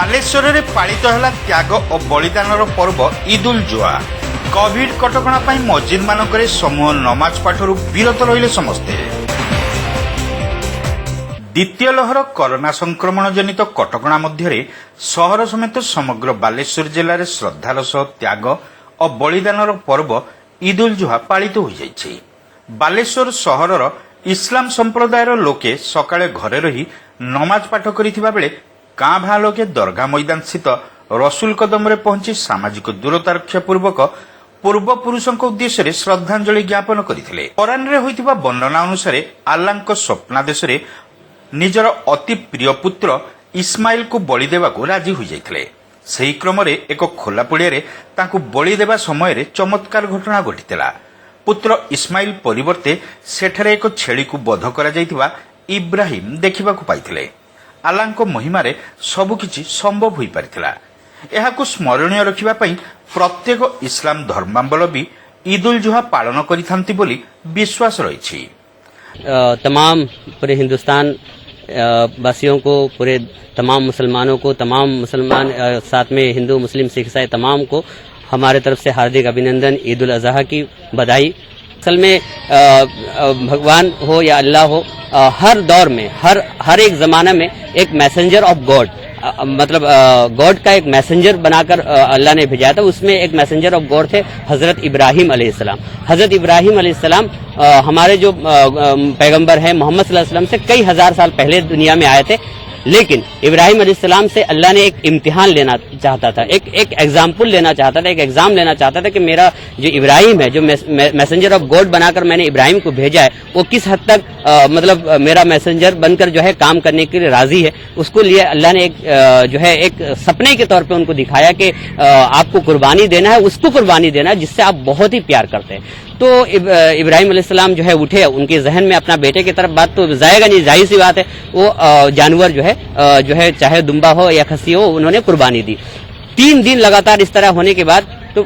बालेश्वर में पालित है त्याग और बलिदान पर्व ईद उल जुहा। कोविड कटकणा मस्जिद मानक समूह नमाज पाठर विरत रहिले समस्ते। द्वितीय लहर कोरोना संक्रमण जनित कटकणा मध्य सहर समेत समग्र बालेश्वर जिले में श्रद्धार सह त्याग और बलिदान पर्व ईद उल जुहा पालित हो जाइछि। बालेश्वर सहरर इस्लाम संप्रदायर लोके सकाळे घरे रही नमाज पाठ करिथिबा बेले कां भां लोके दरगाह मैदान स्थित रसूल कदम रे पहुंची सामाजिक दूरता रक्षा पूर्वक पूर्व पुरुषों उद्देश्य श्रद्धांजलि ज्ञापन करथिले। कुरान रे होइथिबा वर्णना अनुसार अल्लाहଙ୍କ स्वप्नादेश रे निजर अति प्रिय पुत्र इस्माइल को बलि देवाकू राजी हो जाइथिले। सेही क्रम रे एक खोला पड़िया रे तांकू बलि देवा समय रे चमत्कार घटना घटिथिला। पुत्र इस्माइल परिवर्ते सेठरे एक छेली को बध करा जाइथिबा इब्राहिम देखिबाकू पाइथिले। अल्लाहଙ୍କ महिमारे सबकिछि संभव होई पारिथिला। एहाकू स्मरणीय रखिबा पई प्रत्येक इस्लाम धर्मावलंबी ईद उल जुहा पालन करिथांती बोली विश्वास रहिछि। तमाम पूरे हिंदुस्तान वासियों को, पूरे तमाम मुसलमानों को, तमाम मुसलमान साथ में हिंदू मुस्लिम सिख ईसाई तमाम को हमारे तरफ से हार्दिक अभिनंदन, ईद उल अजहा की बधाई। असल में भगवान हो या अल्लाह हो, हर दौर में हर एक जमाना में एक मैसेंजर ऑफ गॉड, मतलब गॉड का एक मैसेंजर बनाकर अल्लाह ने भेजा था। उसमें एक मैसेंजर ऑफ गॉड थे हजरत इब्राहिम अलैहिस्सलाम। हजरत इब्राहिम अलैहिस्सलाम हमारे जो पैगंबर हैं मोहम्मद सल्लल्लाहु अलैहि वसल्लम से कई हजार साल पहले दुनिया में आए थे। लेकिन इब्राहिम अलैहिस्सलाम से अल्लाह ने एक इम्तिहान लेना चाहता था, एक एग्जाम्पल लेना चाहता था, एक एग्जाम लेना चाहता था कि मेरा जो इब्राहिम है, जो मैसेंजर ऑफ गॉड बनाकर मैंने इब्राहिम को भेजा है, वो किस हद तक मतलब मेरा मैसेंजर बनकर जो है काम करने के लिए राजी है। उसको लिए अल्लाह ने एक सपने के तौर पे उनको दिखाया कि आपको कुर्बानी देना है, उसको कुर्बानी देना है जिससे आप बहुत ही प्यार करते हैं। तो इब्राहिम अलैहिस्सलाम जो है उठे, उनके जहन में अपना बेटे की तरफ बात तो जाएगा नहीं, जाहिर सी बात है। वो जानवर जो है चाहे दुम्बा हो या खस्सी हो, उन्होंने कुर्बानी दी। 3 दिन लगातार इस तरह होने के बाद तो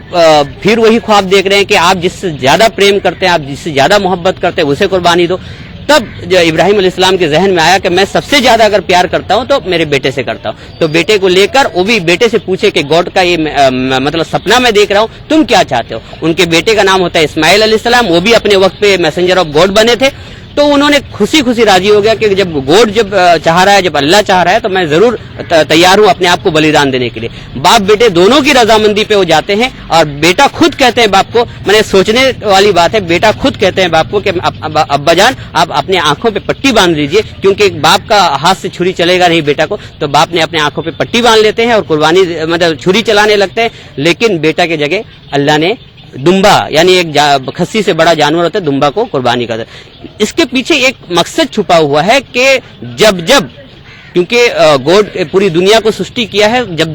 फिर वही ख्वाब देख रहे हैं कि आप जिससे ज्यादा प्रेम करते हैं, आप जिससे ज्यादा मोहब्बत करते हैं, उसे कुर्बानी दो। तब जो इब्राहिम अलैहिस्सलाम के जहन में आया कि मैं सबसे ज्यादा अगर प्यार करता हूं तो मेरे बेटे से करता हूं। तो बेटे को लेकर वो भी बेटे से पूछे कि गॉड का ये मतलब सपना मैं देख रहा हूं, तुम क्या चाहते हो। उनके बेटे का नाम होता है इस्माइल अलैहिस्सलाम। वो भी अपने वक्त पे मैसेंजर ऑफ गॉड बने थे। तो उन्होंने खुशी खुशी राजी हो गया कि जब गॉड चाह रहा है, जब अल्लाह चाह रहा है, तो मैं जरूर तैयार हूं अपने आप को बलिदान देने के लिए। बाप बेटे दोनों की रजामंदी पे वो जाते हैं और बेटा खुद कहते हैं बाप को, मैंने सोचने वाली बात है, बेटा खुद कहते हैं बाप को कि अब्बा जान आप अपने आंखों पे पट्टी बांध लीजिए, क्योंकि बाप का हाथ से छुरी चलेगा नहीं बेटा को। तो बाप ने अपने आंखों पे पट्टी बांध लेते हैं और कुर्बानी मतलब छुरी चलाने लगते हैं। लेकिन बेटा की जगह अल्लाह ने दुम्बा, यानी एक खस्सी से बड़ा जानवर होता है, दुम्बा को कुर्बानी कर दिया। इसके पीछे एक मकसद छुपा हुआ है कि जब क्योंकि गॉड पूरी दुनिया को सृष्टि किया है, जब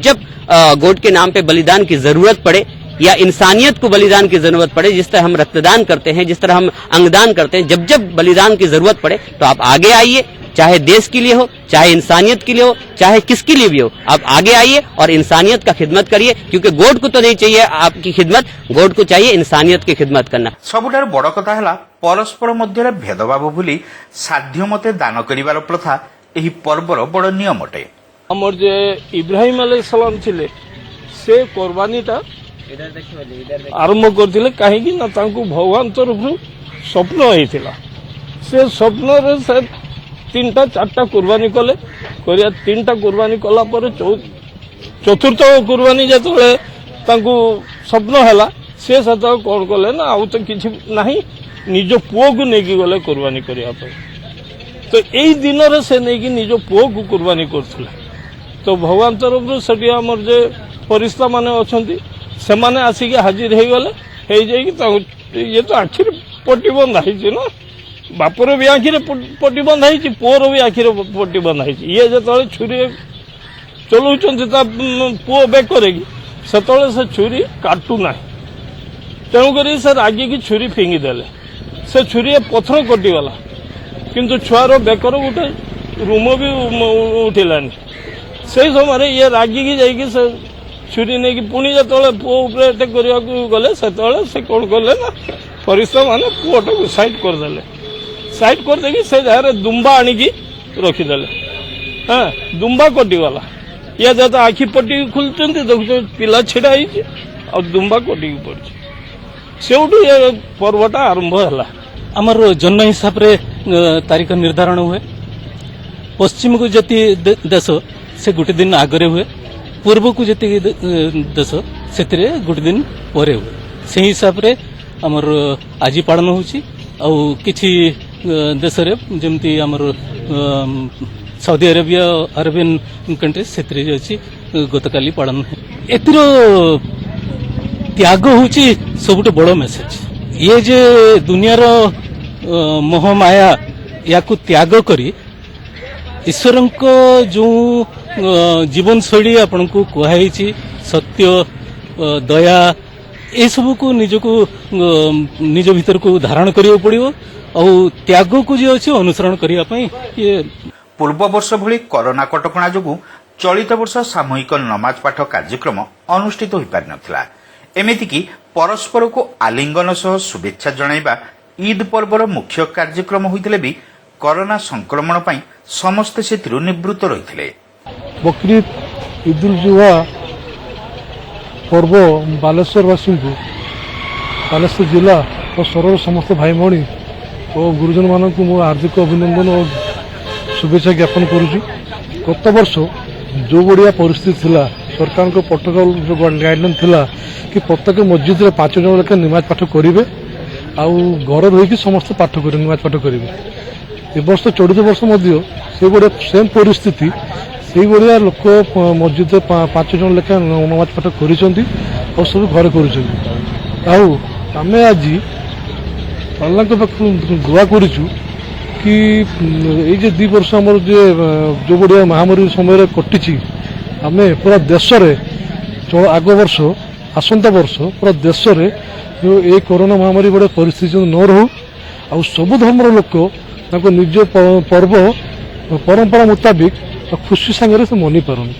गॉड के नाम पे बलिदान की जरूरत पड़े या इंसानियत को बलिदान की जरूरत पड़े, जिस तरह हम रक्तदान करते हैं, जिस तरह हम अंगदान करते हैं, जब बलिदान की जरूरत पड़े तो आप आगे आइए, चाहे देश के लिए हो, चाहे इंसानियत के लिए हो, चाहे किसके लिए भी हो, आप आगे आइए और इंसानियत का खिदमत करिए। क्योंकि गॉड को तो नहीं चाहिए आपकी खिदमत, गॉड को चाहिए इंसानियत की खिदमत करना। सबुठार बड़ कथा है परस्पर मध्य भेदभाव भूली साध्य मते दान करिवार प्रथा एही पर्वर बड़ नियम अटे। हमर जे इब्राहिम अलैहिस्सलाम थिले से कुर्बानीटा आरंभ करथिले, काहेकि ना तांको भगवान तरफरु स्वप्न होइथिला। से स्वप्न रे से 3-4टा कुर्बानी कले, 3टा कुर्बानी कला पर चतुर्थ कुर्बानी जेतले तांको स्वप्न हैला, से सता कोन कले ना आउ तो किछि नाही, निज पुओ को नेकी गले कुर्बानी करिया पे। तो एई दिन रे से नेकी निज पुओ को कुर्बानी करथिले। तो भगवान तरफ सटी हमर जे फरिश्ता माने अछंती से माने आसी के हाजिर हे गले, हे जाई कि ये तो आखिर पट्टी बंद है ना, बापर भी आखिरे पट्टी बंद है, पुओर भी आखिरे पट्टी बंद है। ये जो छुरी चलाउं पुओ बेकर से छुरी काटू ना, तेणुक से रागी की छुरी फिंगी देले, से छुरी पथर कटिगला, किंतु छुआर बेकर गोटे रूम भी उठिलानी। से समय ये रागी की जाइए से छुरी नहीं पुणी जो पुओ गले से कौन कले ना फरिश्ता माने पुओटा को साइड करदे, साइड करदे से जगह दुम्बा आणिकी रखिदेले। हाँ दुम्बा कटिगला। या जाता आखि पट्टी खुलते देखते पिला छिड़ा और दुम्बा कोटी पड़ी से पर्वटा आरंभ है। आमर जन्म हिसाब रे तारीख निर्धारण हुए। पश्चिम को जति देश से गोटे दिन आगरे हुए, पूर्व को जति देश से गोटे दिन परे हुए। से हिसाब रे आमर आज पालन होची और किछि देश रे जेमती आमर सऊदी अरेबिया अरेबियन कंट्री से गतकाली पालन एतिर त्याग होची सबुठ बड़ मेसेज। ये जे दुनियार मोहमाया या त्याग करी ईश्वर को जो जीवन शैली आपन को कहुई सत्य दया ये सब को निज भीतर को धारण करियो पड़ियो और त्याग को जे अछि अनुसरण करिया पई ये पूर्व वर्ष भली कोरोना कटकणा जोगु चलित वर्ष सामूहिक नमाज पाठ कार्यक्रम अनुष्ठित हो पारि नथिला। एमितिकी परस्पर को आलिंगन सह शुभेच्छा जणाइबा ईद पर्वर मुख्य कार्यक्रम होइतिले भी कोरोना संक्रमण पई समस्त सेतिरु निवृत्त रहिथिले। बकरीद ईद उल जुहा पर्व बालेश्वरवासी को बालेश्वर जिला और सरर समस्त भाई भौणी और गुरुजन मानक मो हार्दिक अभिनंदन और शुभेच्छा ज्ञापन करुछु। गत वर्ष जो बढ़िया परिस्थिति थिला सरकार को प्रोटोकॉल जो गाइडलाइन थिला कि प्रत्येक मस्जिद रे 5 जन लेखा नमाज पाठ करिवे आउ घर रही समस्त पाठ कर नमाज पाठ करिवे। ए वर्ष 14 वर्ष मध्य से बड़े सेम परिस्थिति से बढ़िया लोक मस्जिद 5 जन लेखा नमाज पाठ करिसेंती और सब घर करिसेंती। आउ आमे आज अल्लाह के पाख दुआ करिछु कि ये 2 वर्ष आमर जो बढ़िया महामारी समय कटिची आमे पूरा देश रे आग वर्ष आसंता वर्ष पूरा देश रे जो ये कोरोना महामारी बड़े परिस्थिति न रहू आ सब धर्म लोक निज पर्व परंपरा मुताबिक खुशी सांगे से मनी पारन।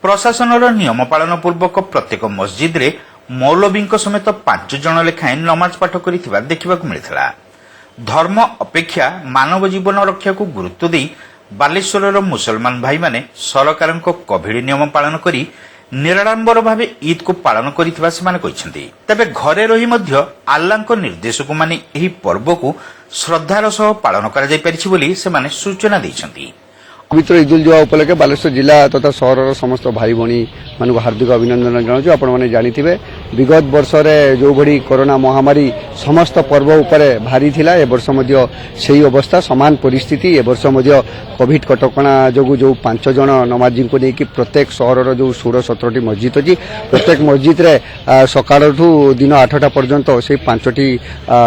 प्रशासन नियम पालन पूर्वक प्रत्येक मस्जिद रे मौलवी समेत 5 जन लेखाएं नमाज पाठ करिथिबा देखिबाकु मिलिथिला। धर्म अपेक्षा मानव जीवन रक्षा को गुरुत्व दे बालेश्वर मुसलमान भाई माने सरकार कोविड नियम पालन करी निराडंबर भाव ईद को पालन करिथिबा सेमाने कहिसेंती। तबे घरे रही मध्य अल्लाह निर्देश को माने एही पर्व को श्रद्धार सह पालन करा जाय परिछि बोली सेमाने सूचना दैछंती। पवित्र ईद उल जुहा उपलक्षे बालेश्वर जिला तथा सहर समस्त भाई भौणी मान हार्दिक अभिनंदन जनाऊँ। आपण मैंने जानिथिबे विगत वर्ष जो भड़ी कोरोना महामारी समस्त पर्व उपरे भारी थिला। ए वर्ष मध्य सेही अवस्था समान परिस्थिति। ए वर्ष मध्य कोविड कटकणा जोगु जो 5 जन नमाजी को लेकिन प्रत्येक सहर जो 16-17टी मस्जिद अच्छी प्रत्येक मस्जिद रे सकाळठू दिन 8टा पर्यंत से 5टी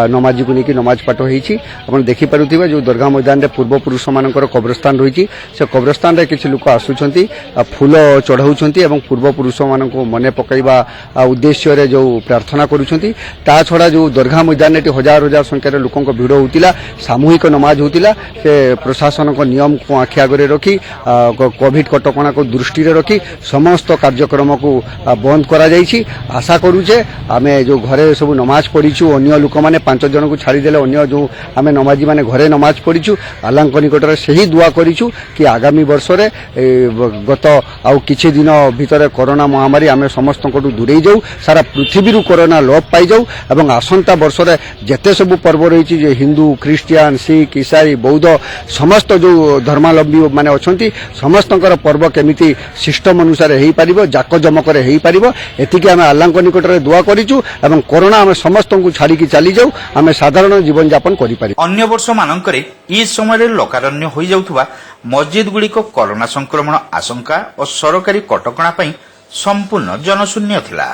नमाजी को लेकिन नमाज पाठ होईछि। आपण देखि पारुथिबे जो दरगाह मैदान रे पूर्व पुरुष मानकर कब्रस्तान रहिछि से कब्रस्तान रे किछि लोक आसुछंती फूल चढ़ाउछंती एवं पूर्व पुरुष माननको मने पकाइबा उद्देश्य रे जो प्रार्थना करूछंती। ता छडा जो दरगाह मैदान रे हजार हजार संख्या रे लोकन को भिड़ होतिला सामूहिक नमाज होतिला से प्रशासन को नियम को आखि आगे रखी कोविड कटकणा को दृष्टि रे रखी समस्त कार्यक्रम को बंद करा जाइछि। आशा करूचे आमे जो घरे सब नमाज पढ़ीछु अन्य लोक माने 5 जन को छाड़ी देले अन्य जो आमे नमाजी माने घरे नमाज पढ़ीछु अल्लाह को निकट रे सही दुआ करिछु कि आगामी वर्ष रे गत आउ किछि दिन भितर कोरोना महामारी आमे समस्त को दूरे जाऊ सारा पृथ्वी रु कोरोना लोप पाई जाऊ एवं आसंता वर्ष रे जेते सब पर्व रही जे हिंदू क्रिश्चियन सिख ईसाई बौद्ध समस्त जो धर्मावलंबी माने अछंती समस्तकर पर्व केमिति सिस्टम अनुसार हेई परिबो जाक जमक रे हेई परिबो एतिके आमे अल्लाह को निकट रे दुआ करिछु एवं कोरोना आमे समस्त को छाड़ी की चली जाऊ आमे साधारण जीवन यापन करि पारि। अन्य वर्ष मानकरे ई समय लोकारण्य होई जाउथुवा मस्जिद गुड़िक कोरोना संक्रमण आशंका और सरकारी कटकणा संपूर्ण जनशून्य थिला।